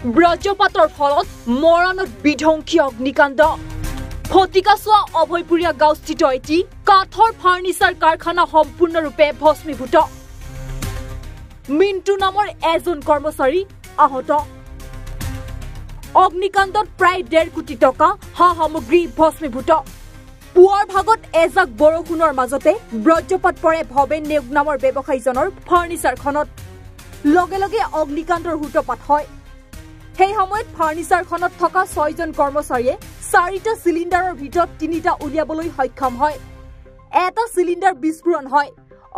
ব্ৰজপাতৰ ফলত মৰাণত বিধ্বংসী অগ্নিকাণ্ড ফটিকাছোৱা অভয়পুৰীয়া গাঁওস্থিত এটি কাঠৰ ফাৰ্নিচাৰ কাৰখানা সম্পূৰ্ণৰূপে ভস্মীভূত মিণ্টু নামৰ এজন কৰ্মচাৰী আহত অগ্নিকাণ্ডত প্ৰায় 1.5 কোটি টকা সা সামগ্ৰী ভস্মীভূত পুৱাৰ ভাগত এজাক বৰষুণৰ মাজতে ব্ৰজপাত পৰে ভৱেন নেওগ নামৰ ব্যৱসায়ীজনৰ ফাৰ্নিচাৰখনত লগে লগে অগ্নিকাণ্ডৰ সূত্ৰপাত হয় সেই সময়ত ফাৰ্নিচাৰখনত থকা 6 জন কৰ্মচাৰীয়ে 4টা সিলিণ্ডাৰৰ ভিতৰত 3টা উলিয়াবলৈ সক্ষম হয় এটা সিলিণ্ডাৰ বিস্ফোৰণ হয়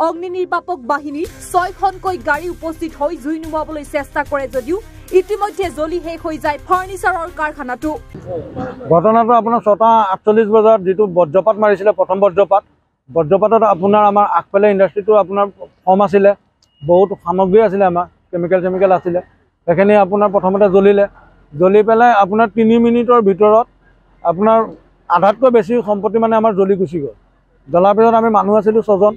অগ্নি নিৰ্বাপক বাহিনীৰ 6খনকৈ গাড়ী উপস্থিত হৈ জুই নুমাবলৈ চেষ্টা কৰে যদিও ইতিমধ্যে জ্বলি শেষ হৈ যায় ফাৰ্নিচাৰৰ কাৰখানাটো ঘটনাটো আপোনাৰ 6:48 বজাত যেটো বজ্ৰপাত মাৰিছিলে প্ৰথম বজ্ৰপাতত আপোনাৰ আমাৰ আগফালে ইণ্ডাষ্ট্ৰিটো আপোনাৰ ফৰ্ম আছিলে বহুত সামগ্ৰী আছিলে আমাৰ কেমিকেল আছিলে এখানে আপোনাৰ প্ৰথমতে জ্বলি পেলাই আপোনাৰ 3 মিনিটৰ ভিতৰত আপোনাৰ আধাতকৈ বেছি সম্পত্তি মানে আমাৰ জ্বলি গুচি গ'ল জ্বলাৰ পিছত আমি মানুহ আছিলো 6জন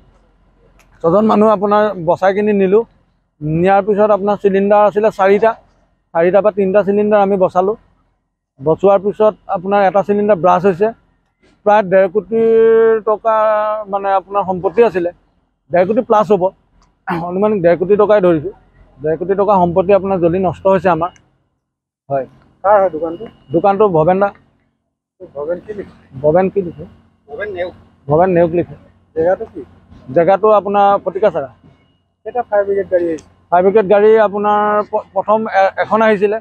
মানুহ আপোনাৰ বচাই কিনি নিলো নিয়াৰ পিছত আপোনাৰ সিলিণ্ডাৰ আছিলে 4টা বা 3টা সিলিণ্ডাৰ আমি বচোৱাৰ পিছত আপোনাৰ এটা সিলিণ্ডাৰ ব্ৰাছ হৈছে প্ৰায় 1.5 কোটি টকা মানে আপোনাৰ সম্পত্তি আছিলে 1.5 কোটি প্লাস হ'ব অনুমান 1.5 কোটি টকাই ধৰিছো 1.5 কোটি টকা সম্পত্তি আপোনাৰ জ্বলি নষ্ট হৈছে আমাৰ হয় কাৰ হয় দোকানটো ভৱেন নেওগ লিখে জেগাটো আপোনাৰ ফটিকাছাৰা এটা ফায়াৰ ব্ৰিগেড গাড়ী আপোনাৰ প্ৰথম এখন আহিছিলে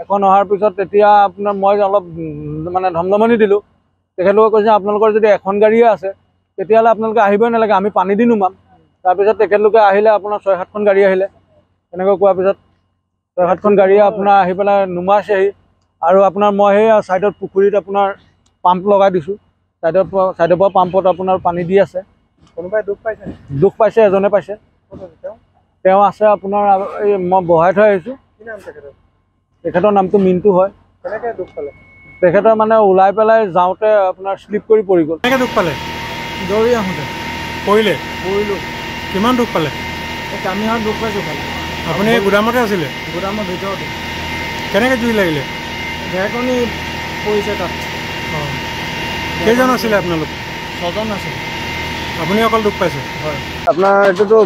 এখন অহাৰ পিছত তেতিয়া আপোনাৰ মই অলপ মানে ধমধমনি দিলো তেখেতলোকে কৈছে আপোনালোকৰ যদি এখন গাড়ীয়ে আছে তেতিয়াহ'লে আপোনালোকে আহিবই নালাগে আমি পানী দি নুমাম তাৰপিছত তেখেতলোকে আহিলে আপোনাৰ 6-7খন গাড়ী আহিলে এনেকৈ কোৱাৰ পিছত 6-7খন গাড়ী আপোনাৰ আহি পেলাই নুমাইছেহি আৰু আপোনাৰ মই সেই সাইডত পুখুৰীত আপোনাৰ পাম্প লগাই দিছোঁ সাইডৰ পৰা পাম্পত আপোনাৰ পানী দি আছে কোনোবাই দুখ পাইছে এজনে পাইছে তেওঁ আছে আপোনাৰ এই মই বহাই থৈ আহিছোঁ তেখেতৰ নামটো মিণ্টু হয় কেনেকৈ দুখ পালে তেখেতৰ মানে ওলাই পেলাই যাওঁতে আপোনাৰ স্লিপ কৰি পৰি গ'ল কেনেকৈ দুখ পালে দৌৰি আহোঁতে পৰিলোঁ কিমান দুখ পালে কামিহাত দুখ পাইছোঁ খালি আপুনি গুদামতে আছিলে গুদামৰ ভিতৰতে কেনেকৈ জুই লাগিলে ঢেৰেকনি পৰিছে তাত কেইজন আছিলে আপোনালোক 6জন আছিলে আপুনি অকল দুখ পাইছে হয় আপোনাৰ এইটোতো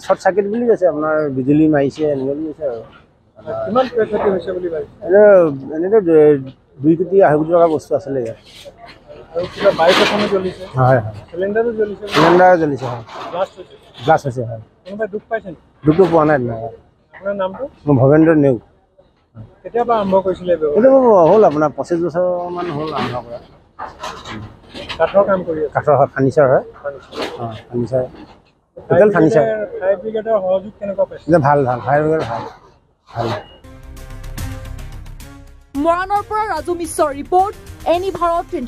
শৰ্ট সাৰ্কিট বুলি কৈছে আপোনাৰ বিজুলী মাৰিছে এনেকৈ বুলি কৈছে আৰু কিমান ক্ষতি হৈছে বুলি ভাবিছে এনেতো 2 কোটি 2.5 কোটি টকা বস্তু আছিলে ইয়াত আৰু কিবা বাইক এখনো জ্বলিছে হয় চিলিণ্ডাৰো জ্বলিছে হয় ব্লাষ্ট হৈছে হয় কোনোবাই দুখ পাইছে দুখটো পোৱা নাই আপোনাৰ নামটো মই ভৱেন্দ্ৰ নেওগ কেতিয়াবা আৰম্ভ কৰিছিলে এইটো হ'ল আপোনাৰ 25 বছৰমান হ'ল আৰম্ভ কৰা কাঠৰ কাম কৰি আছে কাঠৰ ফাৰ্নিচাৰ হয় ফাৰ্নিচাৰ টোটেল ফাৰ্নিচাৰ ফায়াৰ ব্ৰিগেডৰ সহযোগ কেনেকুৱা পাইছে ভাল ফায়াৰ ব্ৰিগেড ভাল মৰাণৰ পৰা ৰাজু মিশ্ৰৰ ৰিপৰ্ট এনি ভাৰত 24